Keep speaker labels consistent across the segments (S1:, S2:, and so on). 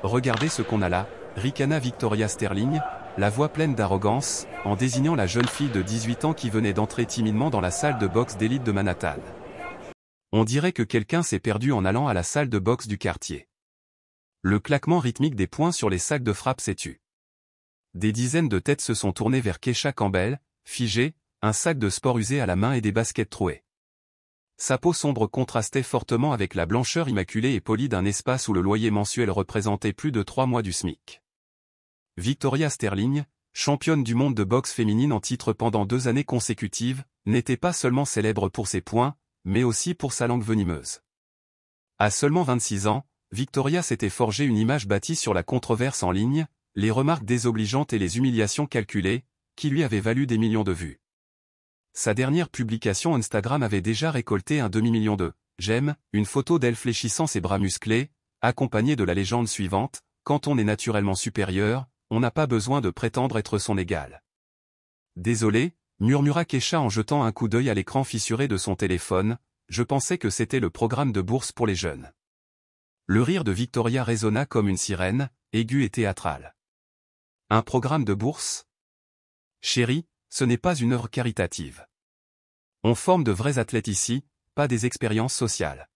S1: Regardez ce qu'on a là, ricana Victoria Sterling, la voix pleine d'arrogance, en désignant la jeune fille de 18 ans qui venait d'entrer timidement dans la salle de boxe d'élite de Manhattan. On dirait que quelqu'un s'est perdu en allant à la salle de boxe du quartier. Le claquement rythmique des poings sur les sacs de frappe s'est tu. Des dizaines de têtes se sont tournées vers Keisha Campbell, figée, un sac de sport usé à la main et des baskets trouées. Sa peau sombre contrastait fortement avec la blancheur immaculée et polie d'un espace où le loyer mensuel représentait plus de 3 mois du SMIC. Victoria Sterling, championne du monde de boxe féminine en titre pendant 2 années consécutives, n'était pas seulement célèbre pour ses poings, mais aussi pour sa langue venimeuse. À seulement 26 ans, Victoria s'était forgé une image bâtie sur la controverse en ligne, les remarques désobligeantes et les humiliations calculées, qui lui avaient valu des millions de vues. Sa dernière publication Instagram avait déjà récolté un demi-million de j'aime, une photo d'elle fléchissant ses bras musclés, accompagnée de la légende suivante, quand on est naturellement supérieur, on n'a pas besoin de prétendre être son égal. Désolé, murmura Keisha en jetant un coup d'œil à l'écran fissuré de son téléphone, je pensais que c'était le programme de bourse pour les jeunes. Le rire de Victoria résonna comme une sirène, aigu et théâtral. Un programme de bourse ? Chérie, ce n'est pas une œuvre caritative. On forme de vrais athlètes ici, pas des expériences sociales.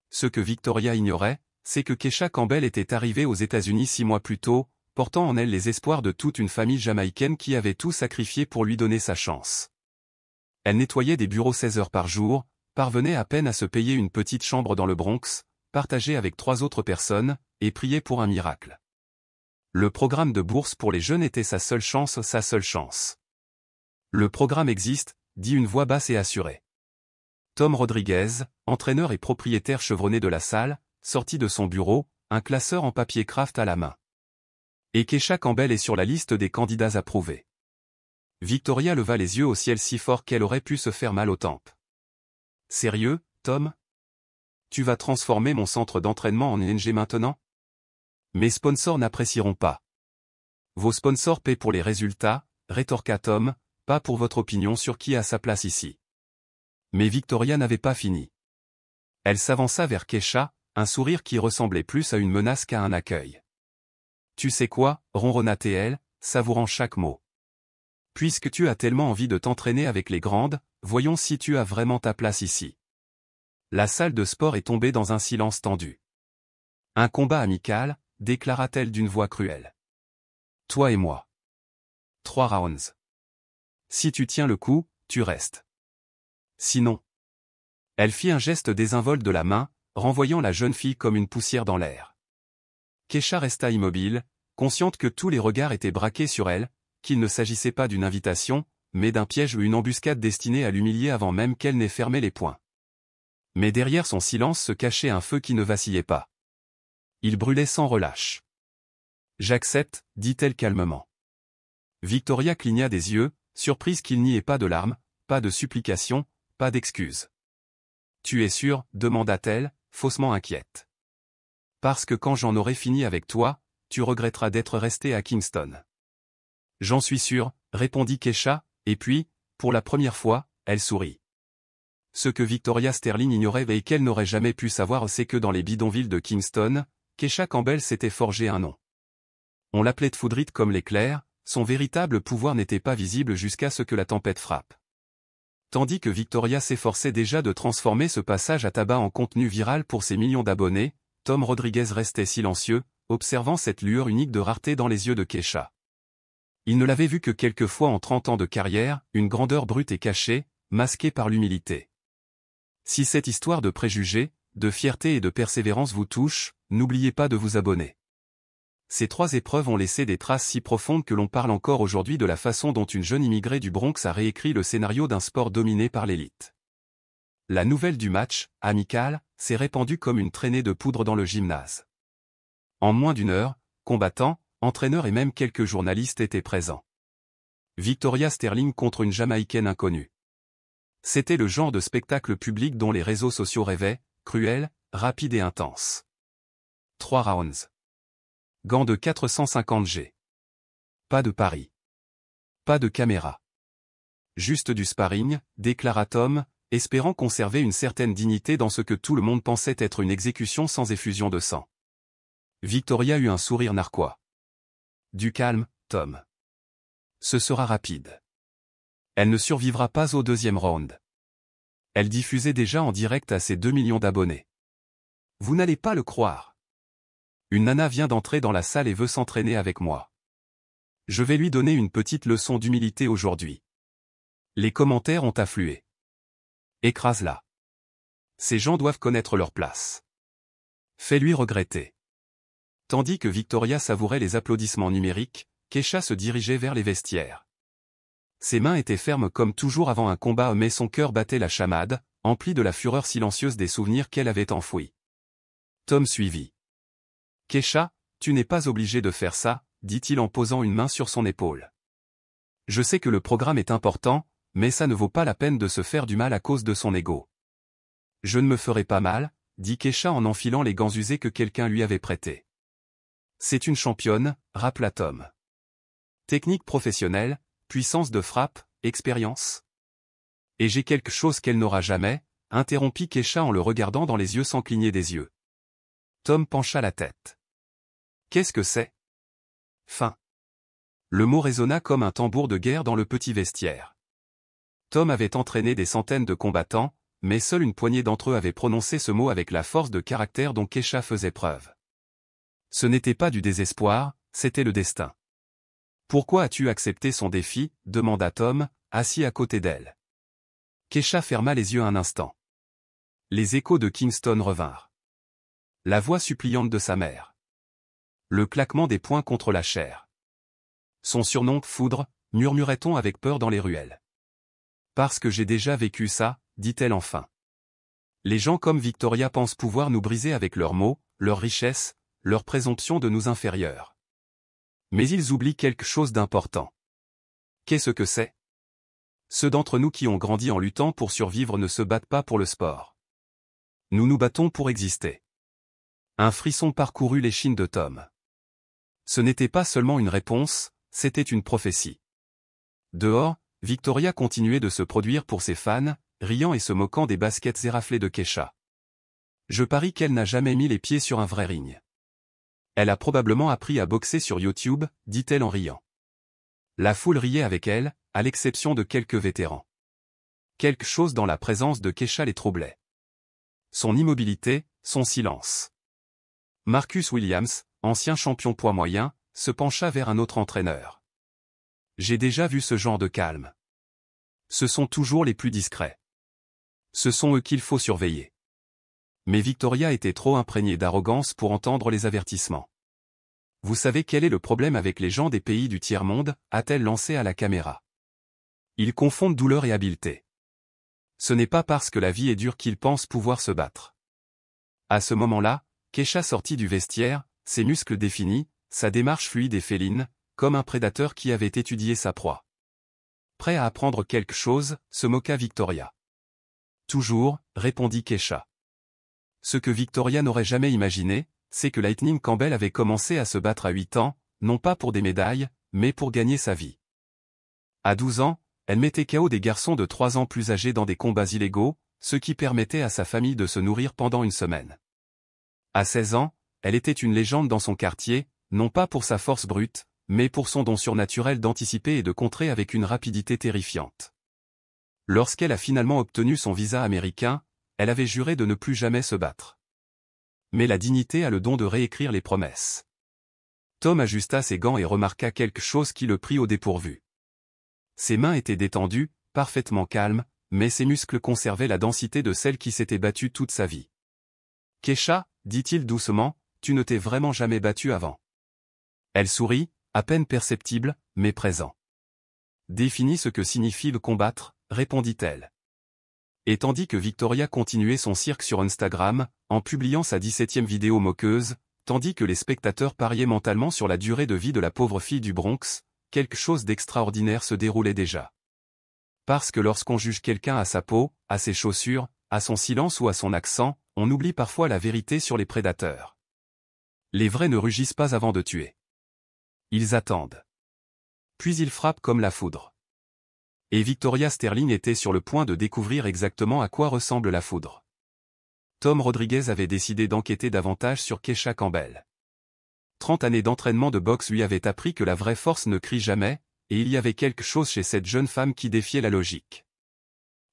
S1: Ce que Victoria ignorait, c'est que Keisha Campbell était arrivée aux États-Unis 6 mois plus tôt, portant en elle les espoirs de toute une famille jamaïcaine qui avait tout sacrifié pour lui donner sa chance. Elle nettoyait des bureaux 16 heures par jour, parvenait à peine à se payer une petite chambre dans le Bronx, partagée avec 3 autres personnes, et priait pour un miracle. Le programme de bourse pour les jeunes était sa seule chance, sa seule chance. Le programme existe, dit une voix basse et assurée. Tom Rodriguez, entraîneur et propriétaire chevronné de la salle, sortit de son bureau, un classeur en papier craft à la main. Et Keisha Campbell est sur la liste des candidats approuvés. Victoria leva les yeux au ciel si fort qu'elle aurait pu se faire mal aux tempes. Sérieux, Tom ? Tu vas transformer mon centre d'entraînement en ING maintenant ? Mes sponsors n'apprécieront pas. Vos sponsors paient pour les résultats, rétorqua Tom, pas pour votre opinion sur qui a sa place ici. Mais Victoria n'avait pas fini. Elle s'avança vers Keisha, un sourire qui ressemblait plus à une menace qu'à un accueil. Tu sais quoi, ronronna-t-elle, savourant chaque mot. Puisque tu as tellement envie de t'entraîner avec les grandes, voyons si tu as vraiment ta place ici. La salle de sport est tombée dans un silence tendu. Un combat amical, déclara-t-elle d'une voix cruelle. Toi et moi. 3 rounds. Si tu tiens le coup, tu restes. Sinon. Elle fit un geste désinvolte de la main, renvoyant la jeune fille comme une poussière dans l'air. Keisha resta immobile, consciente que tous les regards étaient braqués sur elle, qu'il ne s'agissait pas d'une invitation, mais d'un piège ou une embuscade destinée à l'humilier avant même qu'elle n'ait fermé les poings. Mais derrière son silence se cachait un feu qui ne vacillait pas. Il brûlait sans relâche. J'accepte, dit-elle calmement. Victoria cligna des yeux, surprise qu'il n'y ait pas de larmes, pas de supplications, pas d'excuses. Tu es sûre, demanda-t-elle, faussement inquiète. Parce que quand j'en aurai fini avec toi, tu regretteras d'être resté à Kingston. J'en suis sûre, répondit Keisha, et puis, pour la première fois, elle sourit. Ce que Victoria Sterling ignorait et qu'elle n'aurait jamais pu savoir, c'est que dans les bidonvilles de Kingston, Keisha Campbell s'était forgé un nom. On l'appelait Tfoudrite comme l'éclair, son véritable pouvoir n'était pas visible jusqu'à ce que la tempête frappe. Tandis que Victoria s'efforçait déjà de transformer ce passage à tabac en contenu viral pour ses millions d'abonnés, Tom Rodriguez restait silencieux, observant cette lueur unique de rareté dans les yeux de Keisha. Il ne l'avait vue que quelques fois en 30 ans de carrière, une grandeur brute et cachée, masquée par l'humilité. Si cette histoire de préjugés, de fierté et de persévérance vous touche, n'oubliez pas de vous abonner. Ces 3 épreuves ont laissé des traces si profondes que l'on parle encore aujourd'hui de la façon dont une jeune immigrée du Bronx a réécrit le scénario d'un sport dominé par l'élite. La nouvelle du match, amical, s'est répandue comme une traînée de poudre dans le gymnase. En moins d'1 heure, combattants, entraîneurs et même quelques journalistes étaient présents. Victoria Sterling contre une Jamaïcaine inconnue. C'était le genre de spectacle public dont les réseaux sociaux rêvaient, cruel, rapide et intense. 3 rounds. Gants de 450 G. Pas de pari. Pas de caméra. Juste du sparring, déclara Tom, espérant conserver une certaine dignité dans ce que tout le monde pensait être une exécution sans effusion de sang. Victoria eut un sourire narquois. Du calme, Tom. Ce sera rapide. Elle ne survivra pas au deuxième round. Elle diffusait déjà en direct à ses 2 millions d'abonnés. Vous n'allez pas le croire. Une nana vient d'entrer dans la salle et veut s'entraîner avec moi. Je vais lui donner une petite leçon d'humilité aujourd'hui. Les commentaires ont afflué. Écrase-la. Ces gens doivent connaître leur place. Fais-lui regretter. Tandis que Victoria savourait les applaudissements numériques, Keisha se dirigeait vers les vestiaires. Ses mains étaient fermes comme toujours avant un combat mais son cœur battait la chamade, empli de la fureur silencieuse des souvenirs qu'elle avait enfouis. Tom suivit. Keisha, tu n'es pas obligé de faire ça, dit-il en posant une main sur son épaule. Je sais que le programme est important, mais ça ne vaut pas la peine de se faire du mal à cause de son ego. Je ne me ferai pas mal, dit Keisha en enfilant les gants usés que quelqu'un lui avait prêtés. C'est une championne, rappela Tom. Technique professionnelle, puissance de frappe, expérience. Et j'ai quelque chose qu'elle n'aura jamais, interrompit Keisha en le regardant dans les yeux sans cligner des yeux. Tom pencha la tête. Qu'est-ce que c'est? Fin. Le mot résonna comme un tambour de guerre dans le petit vestiaire. Tom avait entraîné des centaines de combattants, mais seule une poignée d'entre eux avait prononcé ce mot avec la force de caractère dont Keisha faisait preuve. Ce n'était pas du désespoir, c'était le destin. Pourquoi as-tu accepté son défi? Demanda Tom, assis à côté d'elle. Keisha ferma les yeux un instant. Les échos de Kingston revinrent. La voix suppliante de sa mère. Le claquement des poings contre la chair. Son surnom, Foudre, murmurait-on avec peur dans les ruelles. Parce que j'ai déjà vécu ça, dit-elle enfin. Les gens comme Victoria pensent pouvoir nous briser avec leurs mots, leur richesse, leur présomption de nous inférieurs. Mais ils oublient quelque chose d'important. Qu'est-ce que c'est? Ceux d'entre nous qui ont grandi en luttant pour survivre ne se battent pas pour le sport. Nous nous battons pour exister. Un frisson parcourut l'échine de Tom. Ce n'était pas seulement une réponse, c'était une prophétie. Dehors, Victoria continuait de se produire pour ses fans, riant et se moquant des baskets éraflées de Keisha. Je parie qu'elle n'a jamais mis les pieds sur un vrai ring. Elle a probablement appris à boxer sur YouTube, dit-elle en riant. La foule riait avec elle, à l'exception de quelques vétérans. Quelque chose dans la présence de Keisha les troublait. Son immobilité, son silence. Marcus Williams, ancien champion poids moyen, se pencha vers un autre entraîneur. J'ai déjà vu ce genre de calme. Ce sont toujours les plus discrets. Ce sont eux qu'il faut surveiller. Mais Victoria était trop imprégnée d'arrogance pour entendre les avertissements. Vous savez quel est le problème avec les gens des pays du tiers-monde, a-t-elle lancé à la caméra. Ils confondent douleur et habileté. Ce n'est pas parce que la vie est dure qu'ils pensent pouvoir se battre. À ce moment-là, Keisha sortit du vestiaire, ses muscles définis, sa démarche fluide et féline, comme un prédateur qui avait étudié sa proie. Prêt à apprendre quelque chose, se moqua Victoria. Toujours, répondit Keisha. Ce que Victoria n'aurait jamais imaginé, c'est que Lightning Campbell avait commencé à se battre à 8 ans, non pas pour des médailles, mais pour gagner sa vie. À 12 ans, elle mettait KO des garçons de 3 ans plus âgés dans des combats illégaux, ce qui permettait à sa famille de se nourrir pendant une semaine. À 16 ans, elle était une légende dans son quartier, non pas pour sa force brute, mais pour son don surnaturel d'anticiper et de contrer avec une rapidité terrifiante. Lorsqu'elle a finalement obtenu son visa américain, elle avait juré de ne plus jamais se battre. Mais la dignité a le don de réécrire les promesses. Tom ajusta ses gants et remarqua quelque chose qui le prit au dépourvu. Ses mains étaient détendues, parfaitement calmes, mais ses muscles conservaient la densité de celle qui s'était battue toute sa vie. « Keisha, dit-il doucement, tu ne t'es vraiment jamais battue avant. » Elle sourit, à peine perceptible, mais présent. « Définis ce que signifie le combattre, répondit-elle. Et tandis que Victoria continuait son cirque sur Instagram, en publiant sa 17e vidéo moqueuse, tandis que les spectateurs pariaient mentalement sur la durée de vie de la pauvre fille du Bronx, quelque chose d'extraordinaire se déroulait déjà. Parce que lorsqu'on juge quelqu'un à sa peau, à ses chaussures, à son silence ou à son accent, on oublie parfois la vérité sur les prédateurs. Les vrais ne rugissent pas avant de tuer. Ils attendent. Puis ils frappent comme la foudre. Et Victoria Sterling était sur le point de découvrir exactement à quoi ressemble la foudre. Tom Rodriguez avait décidé d'enquêter davantage sur Keisha Campbell. 30 années d'entraînement de boxe lui avaient appris que la vraie force ne crie jamais, et il y avait quelque chose chez cette jeune femme qui défiait la logique.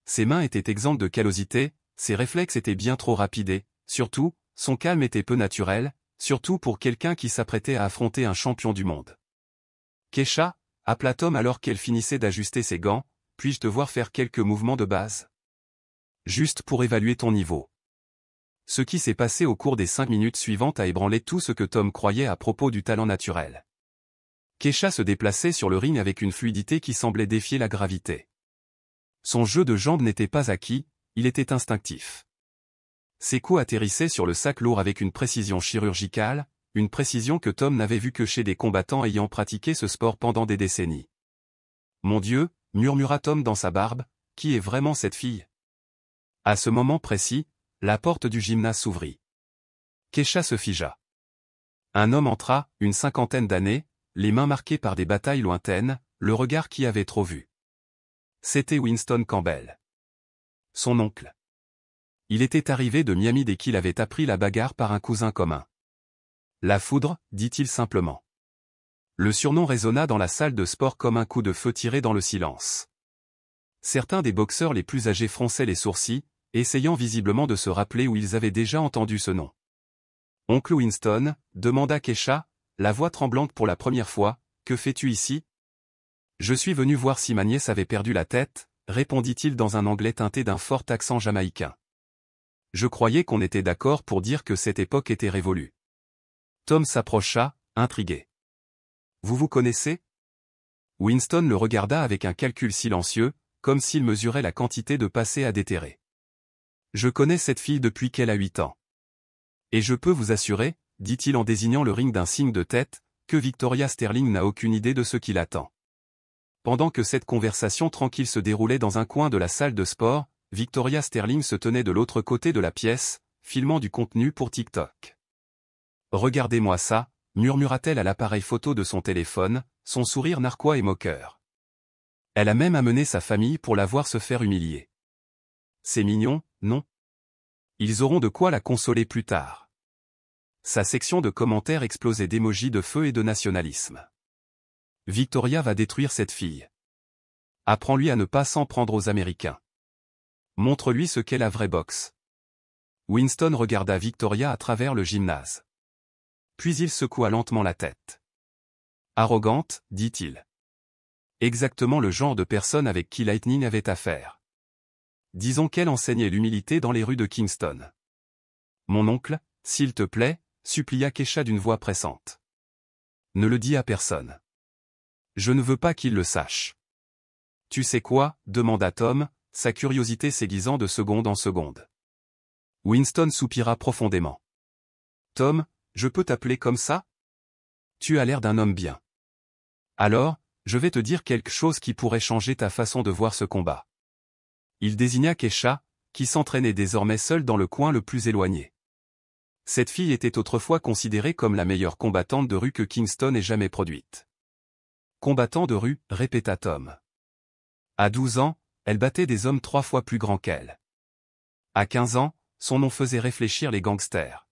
S1: Ses mains étaient exemptes de callosité, ses réflexes étaient bien trop rapides et, surtout, son calme était peu naturel, surtout pour quelqu'un qui s'apprêtait à affronter un champion du monde. Keisha, appela Tom alors qu'elle finissait d'ajuster ses gants, puis-je te voir faire quelques mouvements de base? Juste pour évaluer ton niveau. Ce qui s'est passé au cours des 5 minutes suivantes a ébranlé tout ce que Tom croyait à propos du talent naturel. Keisha se déplaçait sur le ring avec une fluidité qui semblait défier la gravité. Son jeu de jambes n'était pas acquis, il était instinctif. Ses coups atterrissaient sur le sac lourd avec une précision chirurgicale, une précision que Tom n'avait vue que chez des combattants ayant pratiqué ce sport pendant des décennies. « Mon Dieu !» murmura Tom dans sa barbe, « qui est vraiment cette fille ?» À ce moment précis, la porte du gymnase s'ouvrit. Keisha se figea. Un homme entra, une cinquantaine d'années, les mains marquées par des batailles lointaines, le regard qui avait trop vu. C'était Winston Campbell. Son oncle. Il était arrivé de Miami dès qu'il avait appris la bagarre par un cousin commun. La foudre, dit-il simplement. Le surnom résonna dans la salle de sport comme un coup de feu tiré dans le silence. Certains des boxeurs les plus âgés fronçaient les sourcils, essayant visiblement de se rappeler où ils avaient déjà entendu ce nom. « Oncle Winston » demanda Keisha, la voix tremblante pour la première fois, « que fais-tu ici ?»« Je suis venu voir si ma nièce avait perdu la tête », répondit-il dans un anglais teinté d'un fort accent jamaïcain. « Je croyais qu'on était d'accord pour dire que cette époque était révolue. » Tom s'approcha, intrigué. « Vous vous connaissez ?» Winston le regarda avec un calcul silencieux, comme s'il mesurait la quantité de passé à déterrer. « Je connais cette fille depuis qu'elle a 8 ans. Et je peux vous assurer, dit-il en désignant le ring d'un signe de tête, que Victoria Sterling n'a aucune idée de ce qui l'attend. » Pendant que cette conversation tranquille se déroulait dans un coin de la salle de sport, Victoria Sterling se tenait de l'autre côté de la pièce, filmant du contenu pour TikTok. « Regardez-moi ça », murmura-t-elle à l'appareil photo de son téléphone, son sourire narquois et moqueur. Elle a même amené sa famille pour la voir se faire humilier. C'est mignon, non? Ils auront de quoi la consoler plus tard. Sa section de commentaires explosait d'émojis de feu et de nationalisme. Victoria va détruire cette fille. Apprends-lui à ne pas s'en prendre aux Américains. Montre-lui ce qu'est la vraie boxe. Winston regarda Victoria à travers le gymnase. Puis il secoua lentement la tête. Arrogante, dit-il. Exactement le genre de personne avec qui Lightning avait affaire. Disons qu'elle enseignait l'humilité dans les rues de Kingston. Mon oncle, s'il te plaît, supplia Keisha d'une voix pressante. Ne le dis à personne. Je ne veux pas qu'il le sache. Tu sais quoi, demanda Tom, sa curiosité s'aiguisant de seconde en seconde. Winston soupira profondément. Tom, je peux t'appeler comme ça? Tu as l'air d'un homme bien. Alors, je vais te dire quelque chose qui pourrait changer ta façon de voir ce combat. Il désigna Keisha, qui s'entraînait désormais seule dans le coin le plus éloigné. Cette fille était autrefois considérée comme la meilleure combattante de rue que Kingston ait jamais produite. Combattant de rue, répéta Tom. À 12 ans, elle battait des hommes 3 fois plus grands qu'elle. À 15 ans, son nom faisait réfléchir les gangsters.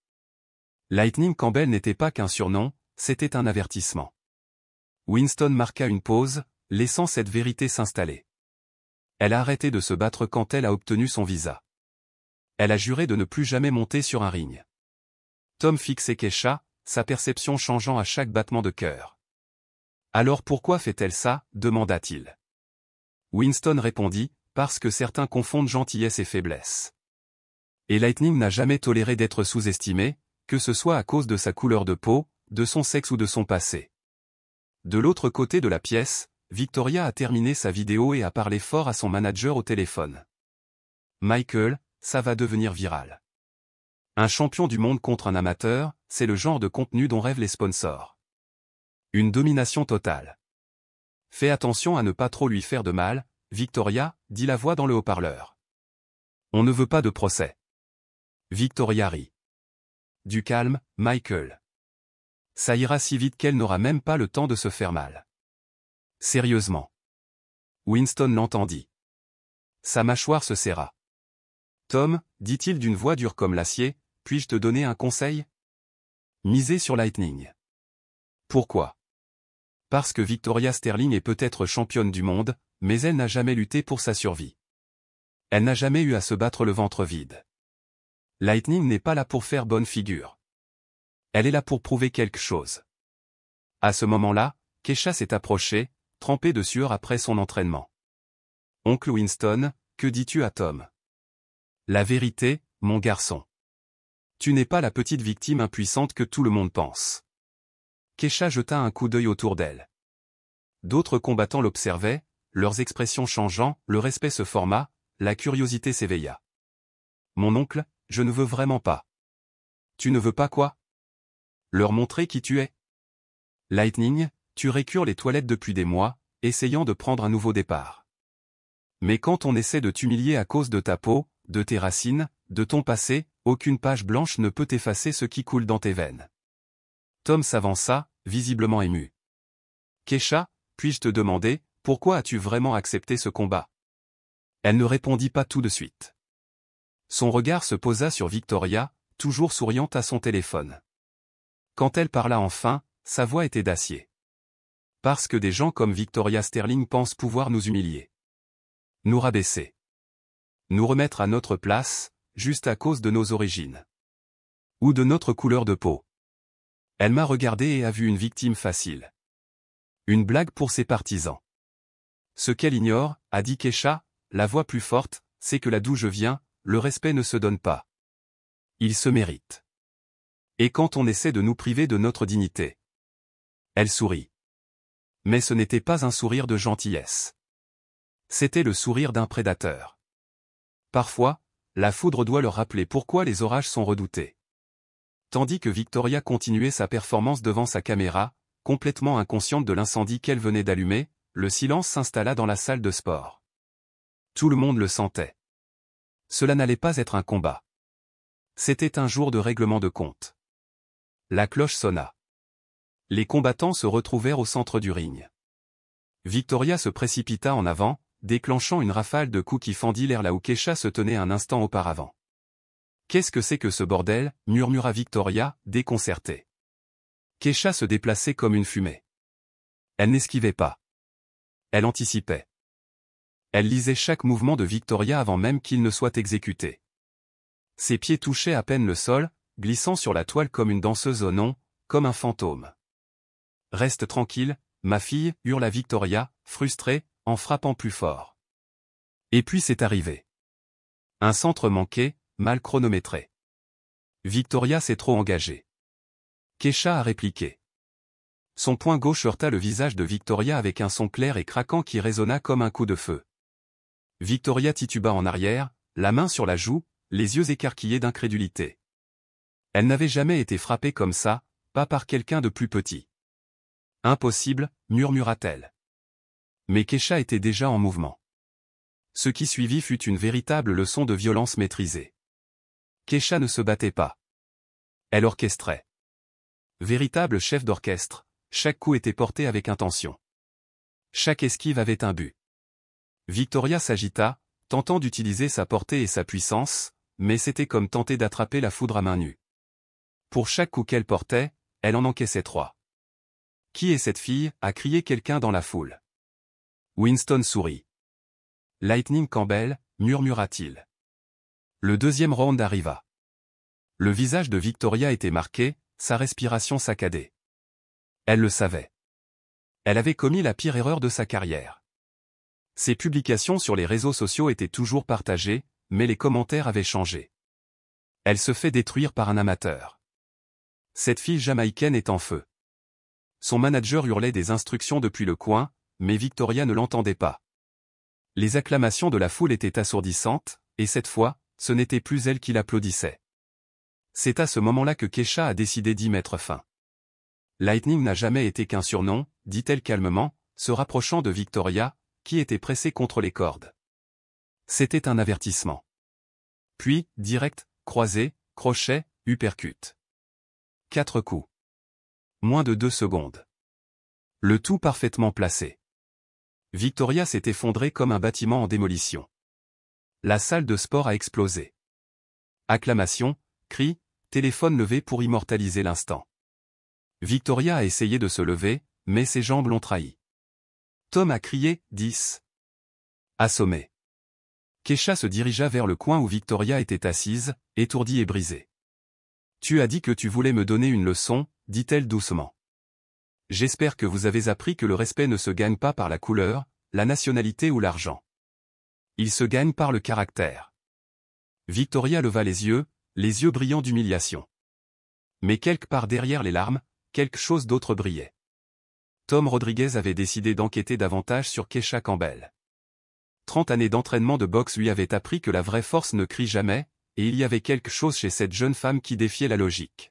S1: Lightning Campbell n'était pas qu'un surnom, c'était un avertissement. Winston marqua une pause, laissant cette vérité s'installer. Elle a arrêté de se battre quand elle a obtenu son visa. Elle a juré de ne plus jamais monter sur un ring. Tom fixait Keisha, sa perception changeant à chaque battement de cœur. Alors pourquoi fait-elle ça, demanda-t-il. Winston répondit, parce que certains confondent gentillesse et faiblesse. Et Lightning n'a jamais toléré d'être sous-estimée, que ce soit à cause de sa couleur de peau, de son sexe ou de son passé. De l'autre côté de la pièce, Victoria a terminé sa vidéo et a parlé fort à son manager au téléphone. Michael, ça va devenir viral. Un champion du monde contre un amateur, c'est le genre de contenu dont rêvent les sponsors. Une domination totale. Fais attention à ne pas trop lui faire de mal, Victoria, dit la voix dans le haut-parleur. On ne veut pas de procès. Victoria rit. Du calme, Michael. Ça ira si vite qu'elle n'aura même pas le temps de se faire mal. Sérieusement. Winston l'entendit. Sa mâchoire se serra. Tom, dit-il d'une voix dure comme l'acier, puis-je te donner un conseil? Misez sur Lightning. Pourquoi? Parce que Victoria Sterling est peut-être championne du monde, mais elle n'a jamais lutté pour sa survie. Elle n'a jamais eu à se battre le ventre vide. Lightning n'est pas là pour faire bonne figure. Elle est là pour prouver quelque chose. À ce moment-là, Keisha s'est approchée, trempée de sueur après son entraînement. Oncle Winston, que dis-tu à Tom? La vérité, mon garçon. Tu n'es pas la petite victime impuissante que tout le monde pense. Keisha jeta un coup d'œil autour d'elle. D'autres combattants l'observaient, leurs expressions changeant, le respect se forma, la curiosité s'éveilla. Mon oncle, je ne veux vraiment pas. Tu ne veux pas quoi? Leur montrer qui tu es. Lightning, tu récures les toilettes depuis des mois, essayant de prendre un nouveau départ. Mais quand on essaie de t'humilier à cause de ta peau, de tes racines, de ton passé, aucune page blanche ne peut effacer ce qui coule dans tes veines. Tom s'avança, visiblement ému. Keisha, puis-je te demander, pourquoi as-tu vraiment accepté ce combat? Elle ne répondit pas tout de suite. Son regard se posa sur Victoria, toujours souriante à son téléphone. Quand elle parla enfin, sa voix était d'acier. Parce que des gens comme Victoria Sterling pensent pouvoir nous humilier. Nous rabaisser. Nous remettre à notre place, juste à cause de nos origines. Ou de notre couleur de peau. Elle m'a regardé et a vu une victime facile. Une blague pour ses partisans. Ce qu'elle ignore, a dit Keisha, la voix plus forte, c'est que là d'où je viens, le respect ne se donne pas. Il se mérite. Et quand on essaie de nous priver de notre dignité. Elle sourit. Mais ce n'était pas un sourire de gentillesse. C'était le sourire d'un prédateur. Parfois, la foudre doit leur rappeler pourquoi les orages sont redoutés. Tandis que Victoria continuait sa performance devant sa caméra, complètement inconsciente de l'incendie qu'elle venait d'allumer, le silence s'installa dans la salle de sport. Tout le monde le sentait. Cela n'allait pas être un combat. C'était un jour de règlement de compte. La cloche sonna. Les combattants se retrouvèrent au centre du ring. Victoria se précipita en avant, déclenchant une rafale de coups qui fendit l'air là où Keisha se tenait un instant auparavant. « Qu'est-ce que c'est que ce bordel » murmura Victoria, déconcertée. Keisha se déplaçait comme une fumée. Elle n'esquivait pas. Elle anticipait. Elle lisait chaque mouvement de Victoria avant même qu'il ne soit exécuté. Ses pieds touchaient à peine le sol, glissant sur la toile comme une danseuse au non, comme un fantôme. « Reste tranquille, ma fille » hurla Victoria, frustrée, en frappant plus fort. Et puis c'est arrivé. Un centre manqué, mal chronométré. Victoria s'est trop engagée. Keisha a répliqué. Son poing gauche heurta le visage de Victoria avec un son clair et craquant qui résonna comme un coup de feu. Victoria tituba en arrière, la main sur la joue, les yeux écarquillés d'incrédulité. Elle n'avait jamais été frappée comme ça, pas par quelqu'un de plus petit. Impossible, murmura-t-elle. Mais Keisha était déjà en mouvement. Ce qui suivit fut une véritable leçon de violence maîtrisée. Keisha ne se battait pas. Elle orchestrait. Véritable chef d'orchestre, chaque coup était porté avec intention. Chaque esquive avait un but. Victoria s'agita, tentant d'utiliser sa portée et sa puissance, mais c'était comme tenter d'attraper la foudre à main nue. Pour chaque coup qu'elle portait, elle en encaissait 3. « Qui est cette fille » a crié quelqu'un dans la foule. Winston sourit. « Lightning Campbell » murmura-t-il. Le deuxième round arriva. Le visage de Victoria était marqué, sa respiration saccadée. Elle le savait. Elle avait commis la pire erreur de sa carrière. Ses publications sur les réseaux sociaux étaient toujours partagées, mais les commentaires avaient changé. Elle se fait détruire par un amateur. Cette fille jamaïcaine est en feu. Son manager hurlait des instructions depuis le coin, mais Victoria ne l'entendait pas. Les acclamations de la foule étaient assourdissantes, et cette fois, ce n'était plus elle qui l'applaudissait. C'est à ce moment-là que Keisha a décidé d'y mettre fin. Lightning n'a jamais été qu'un surnom, dit-elle calmement, se rapprochant de Victoria, qui était pressée contre les cordes. C'était un avertissement. Puis, direct, croisé, crochet, uppercut. 4 coups. Moins de 2 secondes. Le tout parfaitement placé. Victoria s'est effondrée comme un bâtiment en démolition. La salle de sport a explosé. Acclamations, cris, téléphone levé pour immortaliser l'instant. Victoria a essayé de se lever, mais ses jambes l'ont trahi. Tom a crié « 10 ». Assommé. Kesha se dirigea vers le coin où Victoria était assise, étourdie et brisée. « Tu as dit que tu voulais me donner une leçon », dit-elle doucement. « J'espère que vous avez appris que le respect ne se gagne pas par la couleur, la nationalité ou l'argent. Il se gagne par le caractère. » Victoria leva les yeux brillants d'humiliation. Mais quelque part derrière les larmes, quelque chose d'autre brillait. Tom Rodriguez avait décidé d'enquêter davantage sur Kesha Campbell. 30 années d'entraînement de boxe lui avaient appris que la vraie force ne crie jamais, et il y avait quelque chose chez cette jeune femme qui défiait la logique.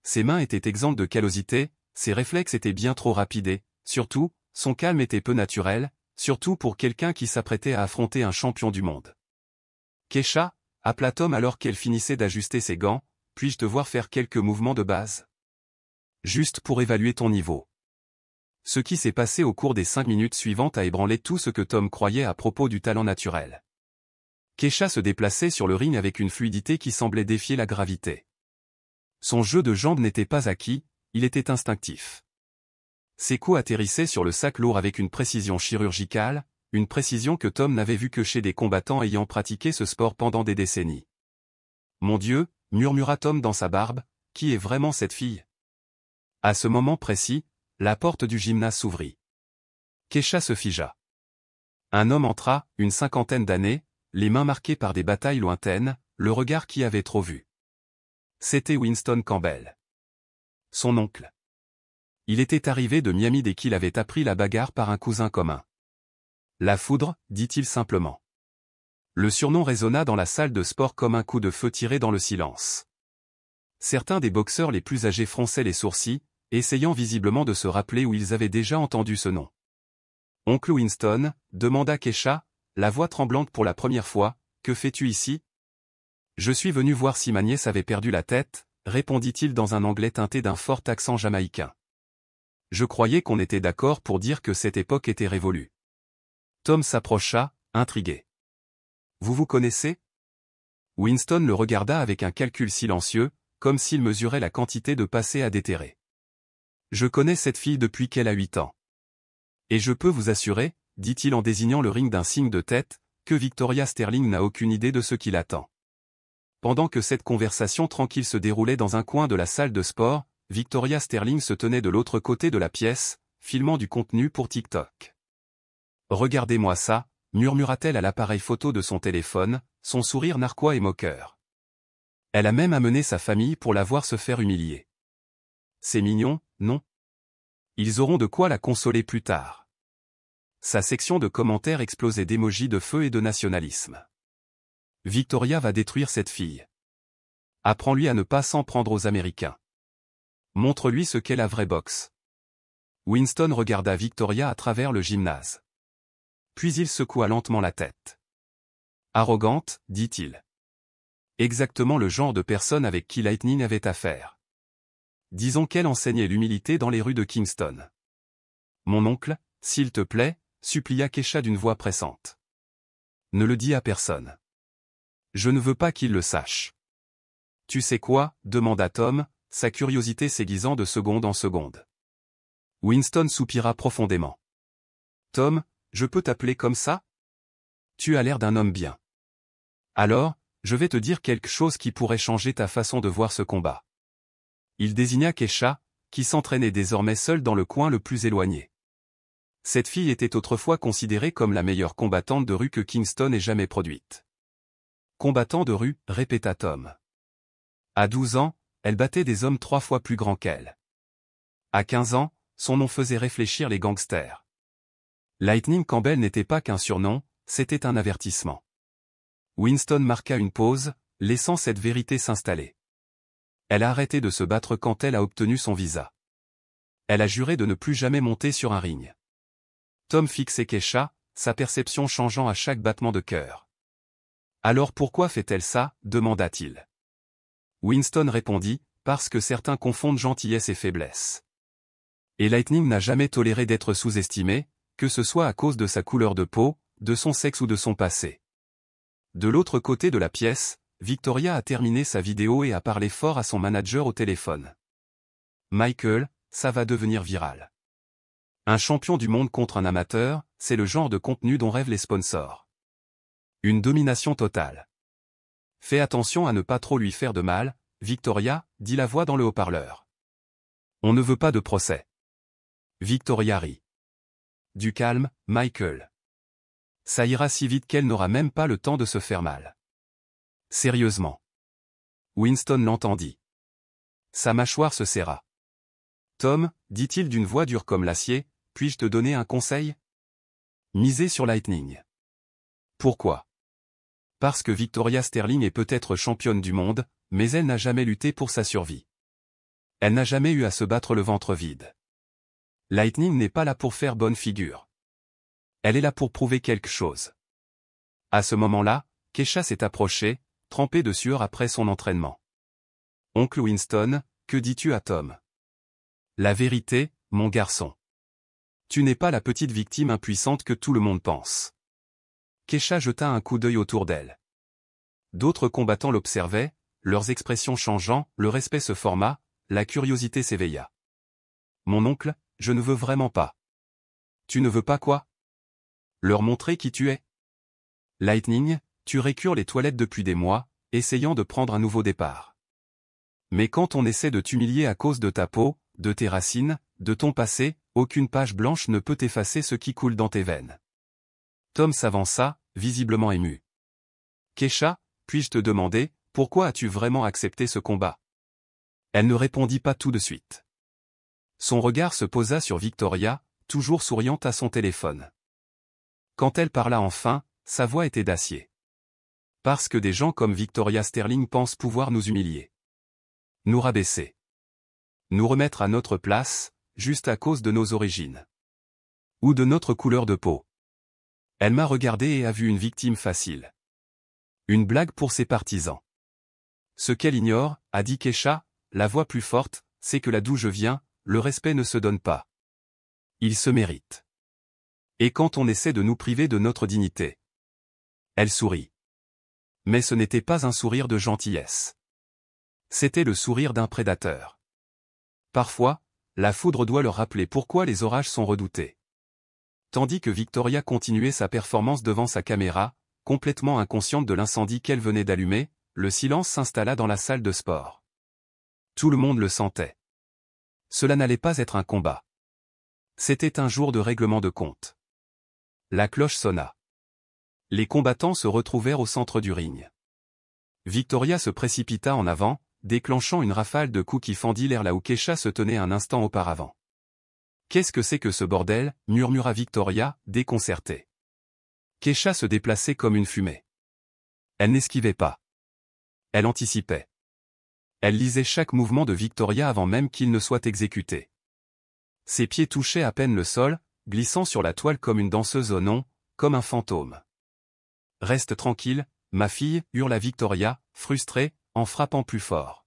S1: Ses mains étaient exemptes de callosité, ses réflexes étaient bien trop rapides et, surtout, son calme était peu naturel, surtout pour quelqu'un qui s'apprêtait à affronter un champion du monde. « Kesha » appela Tom alors qu'elle finissait d'ajuster ses gants, « puis-je te voir faire quelques mouvements de base ? Juste pour évaluer ton niveau. » Ce qui s'est passé au cours des 5 minutes suivantes a ébranlé tout ce que Tom croyait à propos du talent naturel. Kesha se déplaçait sur le ring avec une fluidité qui semblait défier la gravité. Son jeu de jambes n'était pas acquis, il était instinctif. Ses coups atterrissaient sur le sac lourd avec une précision chirurgicale, une précision que Tom n'avait vue que chez des combattants ayant pratiqué ce sport pendant des décennies. « Mon Dieu » murmura Tom dans sa barbe, « qui est vraiment cette fille ?» À ce moment précis, la porte du gymnase s'ouvrit. Kesha se figea. Un homme entra, une 50aine d'années, les mains marquées par des batailles lointaines, le regard qui avait trop vu. C'était Winston Campbell. Son oncle. Il était arrivé de Miami dès qu'il avait appris la bagarre par un cousin commun. La foudre, dit-il simplement. Le surnom résonna dans la salle de sport comme un coup de feu tiré dans le silence. Certains des boxeurs les plus âgés fronçaient les sourcils, essayant visiblement de se rappeler où ils avaient déjà entendu ce nom. « Oncle Winston » demanda Kesha, la voix tremblante pour la première fois, « que fais-tu ici ?»« Je suis venu voir si ma nièce avait perdu la tête », répondit-il dans un anglais teinté d'un fort accent jamaïcain. « Je croyais qu'on était d'accord pour dire que cette époque était révolue. » Tom s'approcha, intrigué. « Vous vous connaissez ?» Winston le regarda avec un calcul silencieux, comme s'il mesurait la quantité de passé à déterrer. « Je connais cette fille depuis qu'elle a 8 ans. Et je peux vous assurer, dit-il en désignant le ring d'un signe de tête, que Victoria Sterling n'a aucune idée de ce qui l'attend. » Pendant que cette conversation tranquille se déroulait dans un coin de la salle de sport, Victoria Sterling se tenait de l'autre côté de la pièce, filmant du contenu pour TikTok. « Regardez-moi ça », murmura-t-elle à l'appareil photo de son téléphone, son sourire narquois et moqueur. Elle a même amené sa famille pour la voir se faire humilier. C'est mignon, non ? Ils auront de quoi la consoler plus tard. Sa section de commentaires explosait d'émojis de feu et de nationalisme. Victoria va détruire cette fille. Apprends-lui à ne pas s'en prendre aux Américains. Montre-lui ce qu'est la vraie boxe. Winston regarda Victoria à travers le gymnase. Puis il secoua lentement la tête. Arrogante, dit-il. Exactement le genre de personne avec qui Lightning avait affaire. Disons qu'elle enseignait l'humilité dans les rues de Kingston. Mon oncle, s'il te plaît, supplia Kesha d'une voix pressante. Ne le dis à personne. Je ne veux pas qu'il le sache. Tu sais quoi, demanda Tom, sa curiosité s'aiguisant de seconde en seconde. Winston soupira profondément. Tom, je peux t'appeler comme ça ? Tu as l'air d'un homme bien. Alors, je vais te dire quelque chose qui pourrait changer ta façon de voir ce combat. Il désigna Kesha, qui s'entraînait désormais seule dans le coin le plus éloigné. Cette fille était autrefois considérée comme la meilleure combattante de rue que Kingston ait jamais produite. Combattant de rue, répéta Tom. À 12 ans, elle battait des hommes 3 fois plus grands qu'elle. À 15 ans, son nom faisait réfléchir les gangsters. Lightning Campbell n'était pas qu'un surnom, c'était un avertissement. Winston marqua une pause, laissant cette vérité s'installer. Elle a arrêté de se battre quand elle a obtenu son visa. Elle a juré de ne plus jamais monter sur un ring. Tom fixait Kesha, sa perception changeant à chaque battement de cœur. Alors pourquoi fait-elle ça, demanda-t-il. Winston répondit, parce que certains confondent gentillesse et faiblesse. Et Lightning n'a jamais toléré d'être sous-estimée, que ce soit à cause de sa couleur de peau, de son sexe ou de son passé. De l'autre côté de la pièce, Victoria a terminé sa vidéo et a parlé fort à son manager au téléphone. Michael, ça va devenir viral. Un champion du monde contre un amateur, c'est le genre de contenu dont rêvent les sponsors. Une domination totale. Fais attention à ne pas trop lui faire de mal, Victoria, dit la voix dans le haut-parleur. On ne veut pas de procès. Victoria rit. Du calme, Michael. Ça ira si vite qu'elle n'aura même pas le temps de se faire mal. Sérieusement. Winston l'entendit. Sa mâchoire se serra. Tom, dit-il d'une voix dure comme l'acier, puis-je te donner un conseil? Misez sur Lightning. Pourquoi? Parce que Victoria Sterling est peut-être championne du monde, mais elle n'a jamais lutté pour sa survie. Elle n'a jamais eu à se battre le ventre vide. Lightning n'est pas là pour faire bonne figure. Elle est là pour prouver quelque chose. À ce moment-là, Keisha s'est approchée, trempée de sueur après son entraînement. Oncle Winston, que dis-tu à Tom? La vérité, mon garçon. Tu n'es pas la petite victime impuissante que tout le monde pense. Keisha jeta un coup d'œil autour d'elle. D'autres combattants l'observaient, leurs expressions changeant, le respect se forma, la curiosité s'éveilla. Mon oncle, je ne veux vraiment pas. Tu ne veux pas quoi? Leur montrer qui tu es? Lightning, tu récures les toilettes depuis des mois, essayant de prendre un nouveau départ. Mais quand on essaie de t'humilier à cause de ta peau, de tes racines, de ton passé, aucune page blanche ne peut effacer ce qui coule dans tes veines. Tom s'avança, visiblement ému. Keisha, puis-je te demander, pourquoi as-tu vraiment accepté ce combat? Elle ne répondit pas tout de suite. Son regard se posa sur Victoria, toujours souriante à son téléphone. Quand elle parla enfin, sa voix était d'acier. Parce que des gens comme Victoria Sterling pensent pouvoir nous humilier. Nous rabaisser. Nous remettre à notre place, juste à cause de nos origines. Ou de notre couleur de peau. Elle m'a regardé et a vu une victime facile. Une blague pour ses partisans. Ce qu'elle ignore, a dit Keisha, la voix plus forte, c'est que là d'où je viens, le respect ne se donne pas. Il se mérite. Et quand on essaie de nous priver de notre dignité. Elle sourit. Mais ce n'était pas un sourire de gentillesse. C'était le sourire d'un prédateur. Parfois, la foudre doit leur rappeler pourquoi les orages sont redoutés. Tandis que Victoria continuait sa performance devant sa caméra, complètement inconsciente de l'incendie qu'elle venait d'allumer, le silence s'installa dans la salle de sport. Tout le monde le sentait. Cela n'allait pas être un combat. C'était un jour de règlement de compte. La cloche sonna. Les combattants se retrouvèrent au centre du ring. Victoria se précipita en avant, déclenchant une rafale de coups qui fendit l'air là où Keisha se tenait un instant auparavant. « Qu'est-ce que c'est que ce bordel » murmura Victoria, déconcertée. Keisha se déplaçait comme une fumée. Elle n'esquivait pas. Elle anticipait. Elle lisait chaque mouvement de Victoria avant même qu'il ne soit exécuté. Ses pieds touchaient à peine le sol, glissant sur la toile comme une danseuse au non, comme un fantôme. « Reste tranquille, ma fille » hurla Victoria, frustrée, en frappant plus fort.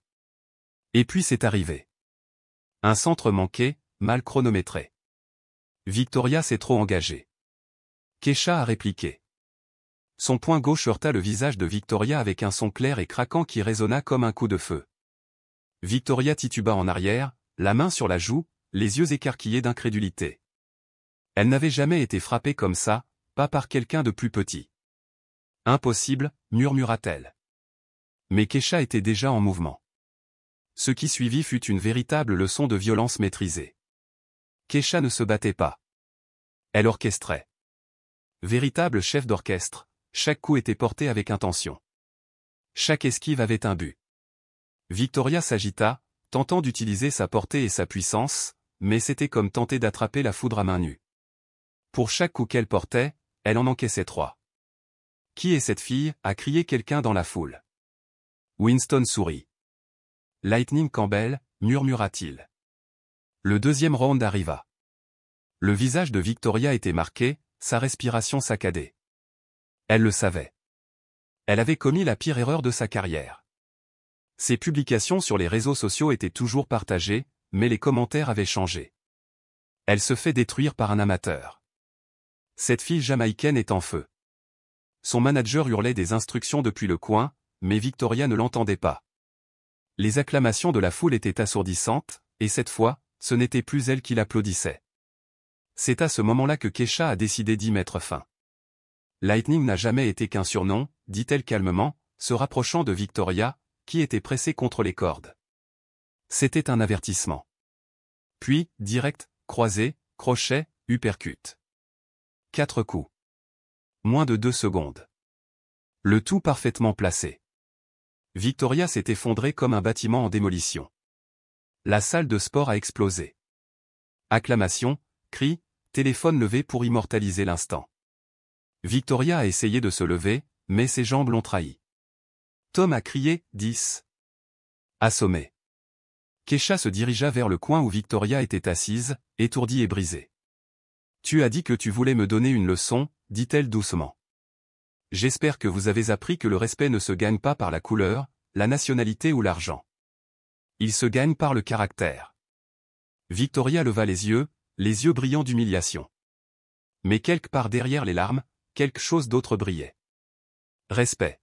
S1: Et puis c'est arrivé. Un centre manqué, mal chronométré. Victoria s'est trop engagée. Keisha a répliqué. Son poing gauche heurta le visage de Victoria avec un son clair et craquant qui résonna comme un coup de feu. Victoria tituba en arrière, la main sur la joue, les yeux écarquillés d'incrédulité. Elle n'avait jamais été frappée comme ça, pas par quelqu'un de plus petit. Impossible, murmura-t-elle. Mais Keisha était déjà en mouvement. Ce qui suivit fut une véritable leçon de violence maîtrisée. Keisha ne se battait pas. Elle orchestrait. Véritable chef d'orchestre, chaque coup était porté avec intention. Chaque esquive avait un but. Victoria s'agita, tentant d'utiliser sa portée et sa puissance, mais c'était comme tenter d'attraper la foudre à main nue. Pour chaque coup qu'elle portait, elle en encaissait 3. « Qui est cette fille » a crié quelqu'un dans la foule. Winston sourit. « Lightning Campbell » murmura-t-il. Le deuxième round arriva. Le visage de Victoria était marqué, sa respiration saccadée. Elle le savait. Elle avait commis la pire erreur de sa carrière. Ses publications sur les réseaux sociaux étaient toujours partagées, mais les commentaires avaient changé. Elle se fait détruire par un amateur. Cette fille jamaïcaine est en feu. Son manager hurlait des instructions depuis le coin, mais Victoria ne l'entendait pas. Les acclamations de la foule étaient assourdissantes, et cette fois, ce n'était plus elle qui l'applaudissait. C'est à ce moment-là que Keisha a décidé d'y mettre fin. Lightning n'a jamais été qu'un surnom, dit-elle calmement, se rapprochant de Victoria, qui était pressée contre les cordes. C'était un avertissement. Puis, direct, croisé, crochet, uppercut. 4 coups. Moins de 2 secondes. Le tout parfaitement placé. Victoria s'est effondrée comme un bâtiment en démolition. La salle de sport a explosé. Acclamations, cris, téléphone levé pour immortaliser l'instant. Victoria a essayé de se lever, mais ses jambes l'ont trahi. Tom a crié « 10 ». Assommé. Keisha se dirigea vers le coin où Victoria était assise, étourdie et brisée. « Tu as dit que tu voulais me donner une leçon », dit-elle doucement. « J'espère que vous avez appris que le respect ne se gagne pas par la couleur, la nationalité ou l'argent. Il se gagne par le caractère. » Victoria leva les yeux brillants d'humiliation. Mais quelque part derrière les larmes, quelque chose d'autre brillait. Respect.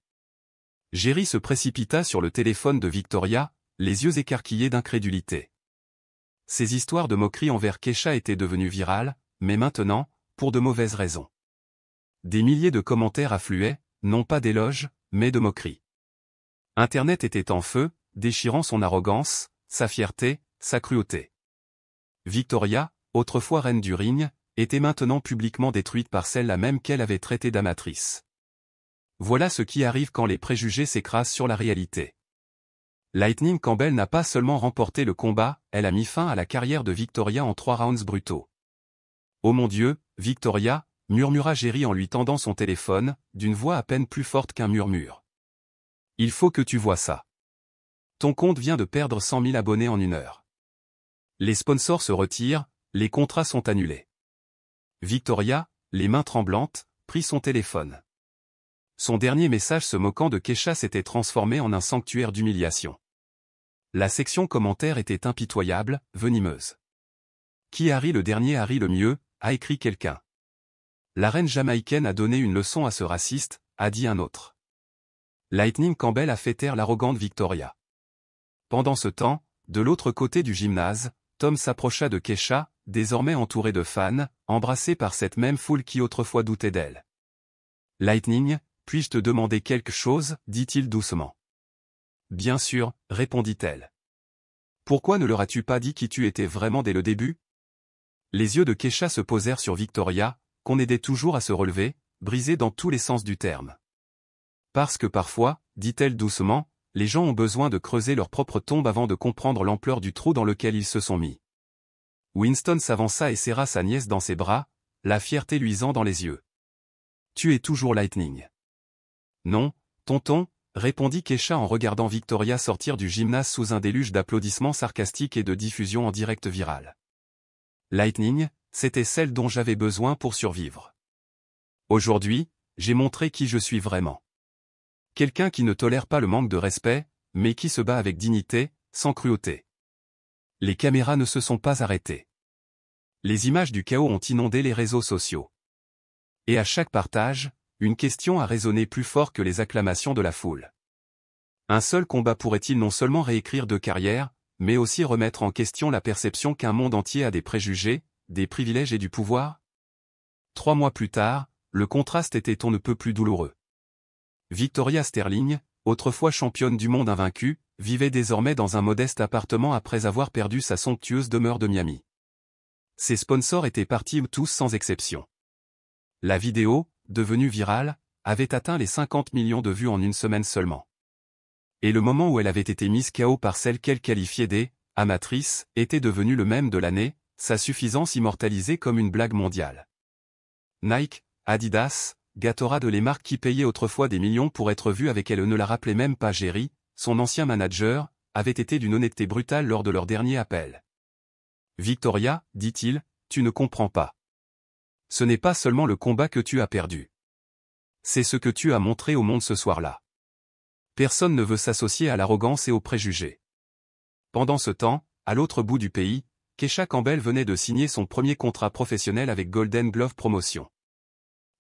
S1: Jerry se précipita sur le téléphone de Victoria, les yeux écarquillés d'incrédulité. Ces histoires de moquerie envers Keisha étaient devenues virales, mais maintenant, pour de mauvaises raisons. Des milliers de commentaires affluaient, non pas d'éloges, mais de moqueries. Internet était en feu, déchirant son arrogance, sa fierté, sa cruauté. Victoria, autrefois reine du ring, était maintenant publiquement détruite par celle-là même qu'elle avait traitée d'amatrice. Voilà ce qui arrive quand les préjugés s'écrasent sur la réalité. Lightning Campbell n'a pas seulement remporté le combat, elle a mis fin à la carrière de Victoria en 3 rounds brutaux. « Oh mon Dieu, Victoria », murmura Jerry en lui tendant son téléphone, d'une voix à peine plus forte qu'un murmure. « Il faut que tu vois ça. Ton compte vient de perdre 100 000 abonnés en 1 heure. Les sponsors se retirent, les contrats sont annulés. » Victoria, les mains tremblantes, prit son téléphone. Son dernier message se moquant de Keisha s'était transformé en un sanctuaire d'humiliation. La section commentaires était impitoyable, venimeuse. « Qui a ri le dernier a ri le mieux », a écrit quelqu'un. « La reine jamaïcaine a donné une leçon à ce raciste », a dit un autre. Lightning Campbell a fait taire l'arrogante Victoria. Pendant ce temps, de l'autre côté du gymnase, Tom s'approcha de Keisha, désormais entourée de fans, embrassée par cette même foule qui autrefois doutait d'elle. « Lightning, puis-je te demander quelque chose » dit-il doucement. « Bien sûr », répondit-elle. « Pourquoi ne leur as-tu pas dit qui tu étais vraiment dès le début ?» Les yeux de Keisha se posèrent sur Victoria, qu'on aidait toujours à se relever, brisée dans tous les sens du terme. « Parce que parfois, dit-elle doucement, les gens ont besoin de creuser leur propre tombe avant de comprendre l'ampleur du trou dans lequel ils se sont mis. » Winston s'avança et serra sa nièce dans ses bras, la fierté luisant dans les yeux. « Tu es toujours Lightning. » « Non, tonton », répondit Keisha en regardant Victoria sortir du gymnase sous un déluge d'applaudissements sarcastiques et de diffusion en direct virale. Lightning, c'était celle dont j'avais besoin pour survivre. Aujourd'hui, j'ai montré qui je suis vraiment. Quelqu'un qui ne tolère pas le manque de respect, mais qui se bat avec dignité, sans cruauté. Les caméras ne se sont pas arrêtées. Les images du chaos ont inondé les réseaux sociaux. Et à chaque partage, une question a résonné plus fort que les acclamations de la foule. Un seul combat pourrait-il non seulement réécrire 2 carrières, mais aussi remettre en question la perception qu'un monde entier a des préjugés, des privilèges et du pouvoir ? 3 mois plus tard, le contraste était on ne peut plus douloureux. Victoria Sterling, autrefois championne du monde invaincue, vivait désormais dans un modeste appartement après avoir perdu sa somptueuse demeure de Miami. Ses sponsors étaient partis tous sans exception. La vidéo, devenue virale, avait atteint les 50 millions de vues en 1 semaine seulement. Et le moment où elle avait été mise KO par celle qu'elle qualifiait d'« amatrice » était devenu le même de l'année, sa suffisance immortalisée comme une blague mondiale. Nike, Adidas, Gatorade, les marques qui payaient autrefois des millions pour être vues avec elle ne la rappelaient même pas. Jerry, son ancien manager, avait été d'une honnêteté brutale lors de leur dernier appel. « Victoria, dit-il, tu ne comprends pas. Ce n'est pas seulement le combat que tu as perdu. C'est ce que tu as montré au monde ce soir-là. Personne ne veut s'associer à l'arrogance et aux préjugés. » Pendant ce temps, à l'autre bout du pays, Keisha Campbell venait de signer son premier contrat professionnel avec Golden Glove Promotion.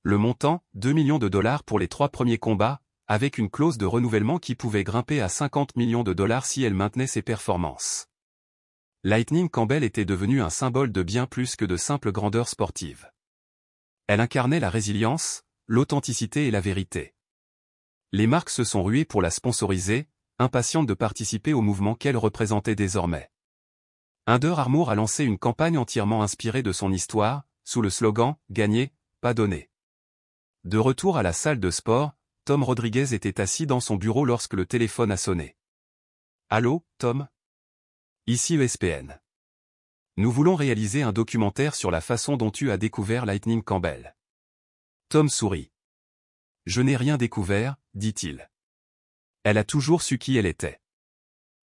S1: Le montant, 2 millions de dollars pour les 3 premiers combats, avec une clause de renouvellement qui pouvait grimper à 50 millions de dollars si elle maintenait ses performances. Lightning Campbell était devenue un symbole de bien plus que de simple grandeur sportive. Elle incarnait la résilience, l'authenticité et la vérité. Les marques se sont ruées pour la sponsoriser, impatientes de participer au mouvement qu'elle représentait désormais. Under Armour a lancé une campagne entièrement inspirée de son histoire, sous le slogan « Gagner, pas donner ». De retour à la salle de sport, Tom Rodriguez était assis dans son bureau lorsque le téléphone a sonné. « Allô, Tom ? Ici ESPN. Nous voulons réaliser un documentaire sur la façon dont tu as découvert Lightning Campbell. » Tom sourit. « Je n'ai rien découvert, dit-il. Elle a toujours su qui elle était.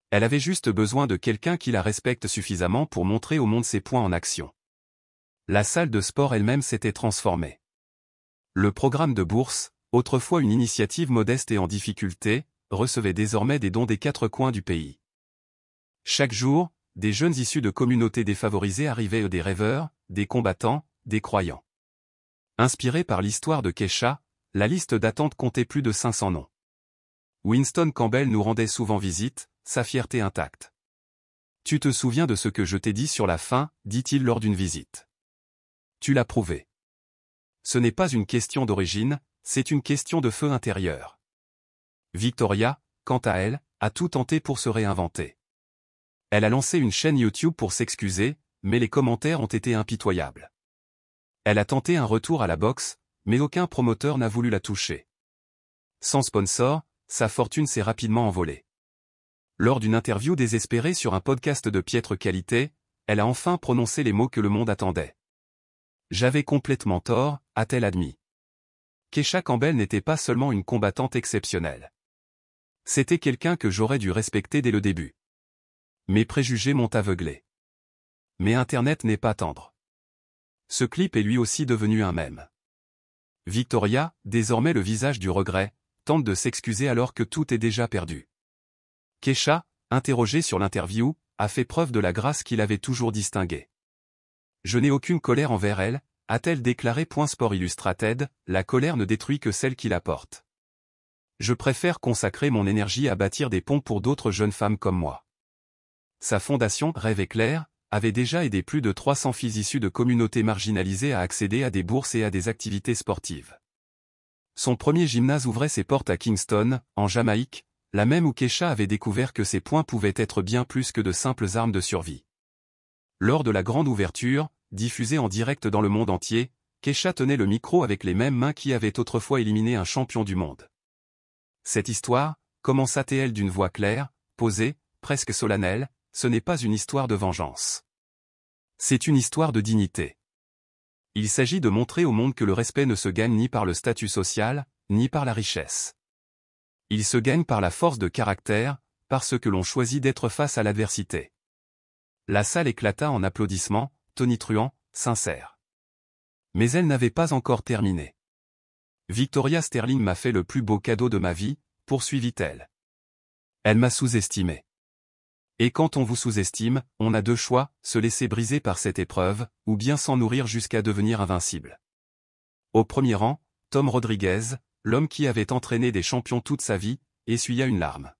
S1: Elle avait juste besoin de quelqu'un qui la respecte suffisamment pour montrer au monde ses points en action. » La salle de sport elle-même s'était transformée. Le programme de bourse, autrefois une initiative modeste et en difficulté, recevait désormais des dons des quatre coins du pays. Chaque jour, des jeunes issus de communautés défavorisées arrivaient, des rêveurs, des combattants, des croyants. Inspiré par l'histoire de Keisha, la liste d'attente comptait plus de 500 noms. Winston Campbell nous rendait souvent visite, sa fierté intacte. « Tu te souviens de ce que je t'ai dit sur la fin, dit-il lors d'une visite. Tu l'as prouvé. Ce n'est pas une question d'origine, c'est une question de feu intérieur. » Victoria, quant à elle, a tout tenté pour se réinventer. Elle a lancé une chaîne YouTube pour s'excuser, mais les commentaires ont été impitoyables. Elle a tenté un retour à la boxe, mais aucun promoteur n'a voulu la toucher. Sans sponsor, sa fortune s'est rapidement envolée. Lors d'une interview désespérée sur un podcast de piètre qualité, elle a enfin prononcé les mots que le monde attendait. « J'avais complètement tort », a-t-elle admis. Keisha Campbell n'était pas seulement une combattante exceptionnelle. C'était quelqu'un que j'aurais dû respecter dès le début. Mes préjugés m'ont aveuglé. Mais Internet n'est pas tendre. Ce clip est lui aussi devenu un mème. Victoria, désormais le visage du regret, tente de s'excuser alors que tout est déjà perdu. Keisha, interrogée sur l'interview, a fait preuve de la grâce qui l'avait toujours distinguée. « Je n'ai aucune colère envers elle », a-t-elle déclaré. Sport Illustrated, la colère ne détruit que celle qui la porte. Je préfère consacrer mon énergie à bâtir des ponts pour d'autres jeunes femmes comme moi. Sa fondation, Rêve Éclair, avait déjà aidé plus de 300 filles issues de communautés marginalisées à accéder à des bourses et à des activités sportives. Son premier gymnase ouvrait ses portes à Kingston, en Jamaïque, la même où Keisha avait découvert que ses poings pouvaient être bien plus que de simples armes de survie. Lors de la grande ouverture, diffusée en direct dans le monde entier, Keisha tenait le micro avec les mêmes mains qui avaient autrefois éliminé un champion du monde. Cette histoire, commença-t-elle d'une voix claire, posée, presque solennelle, ce n'est pas une histoire de vengeance. C'est une histoire de dignité. Il s'agit de montrer au monde que le respect ne se gagne ni par le statut social, ni par la richesse. Il se gagne par la force de caractère, parce que l'on choisit d'être face à l'adversité. La salle éclata en applaudissements, tonitruants, sincères. Mais elle n'avait pas encore terminé. Victoria Sterling m'a fait le plus beau cadeau de ma vie, poursuivit-elle. Elle m'a sous-estimé. Et quand on vous sous-estime, on a deux choix, se laisser briser par cette épreuve, ou bien s'en nourrir jusqu'à devenir invincible. Au premier rang, Tom Rodriguez, l'homme qui avait entraîné des champions toute sa vie, essuya une larme.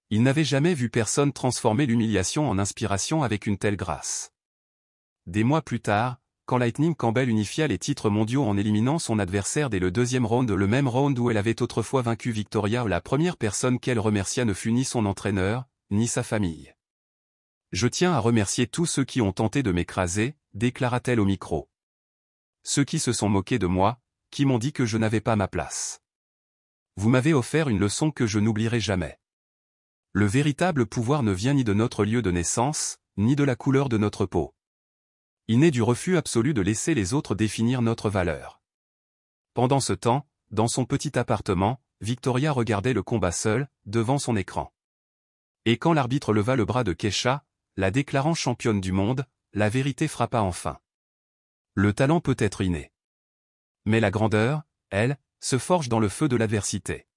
S1: Il n'avait jamais vu personne transformer l'humiliation en inspiration avec une telle grâce. Des mois plus tard, quand Lightning Campbell unifia les titres mondiaux en éliminant son adversaire dès le deuxième round, le même round où elle avait autrefois vaincu Victoria, la première personne qu'elle remercia ne fut ni son entraîneur, ni sa famille. « Je tiens à remercier tous ceux qui ont tenté de m'écraser », déclara-t-elle au micro. « Ceux qui se sont moqués de moi, qui m'ont dit que je n'avais pas ma place. Vous m'avez offert une leçon que je n'oublierai jamais. Le véritable pouvoir ne vient ni de notre lieu de naissance, ni de la couleur de notre peau. Il naît du refus absolu de laisser les autres définir notre valeur. » Pendant ce temps, dans son petit appartement, Victoria regardait le combat seule, devant son écran. Et quand l'arbitre leva le bras de Keisha, la déclarant championne du monde, la vérité frappa enfin. Le talent peut être inné. Mais la grandeur, elle, se forge dans le feu de l'adversité.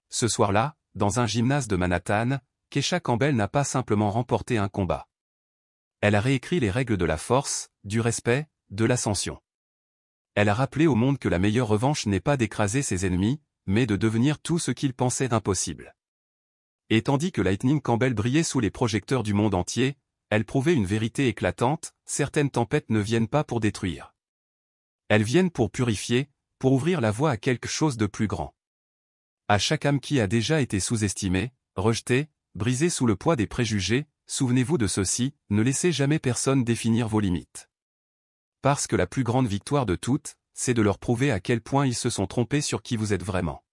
S1: Ce soir-là, dans un gymnase de Manhattan, Keisha Campbell n'a pas simplement remporté un combat. Elle a réécrit les règles de la force, du respect, de l'ascension. Elle a rappelé au monde que la meilleure revanche n'est pas d'écraser ses ennemis, mais de devenir tout ce qu'ils pensaient impossible. Et tandis que Lightning Campbell brillait sous les projecteurs du monde entier, Elle prouvait une vérité éclatante, certaines tempêtes ne viennent pas pour détruire. Elles viennent pour purifier, pour ouvrir la voie à quelque chose de plus grand. À chaque âme qui a déjà été sous-estimée, rejetée, brisée sous le poids des préjugés, souvenez-vous de ceci, ne laissez jamais personne définir vos limites. Parce que la plus grande victoire de toutes, c'est de leur prouver à quel point ils se sont trompés sur qui vous êtes vraiment.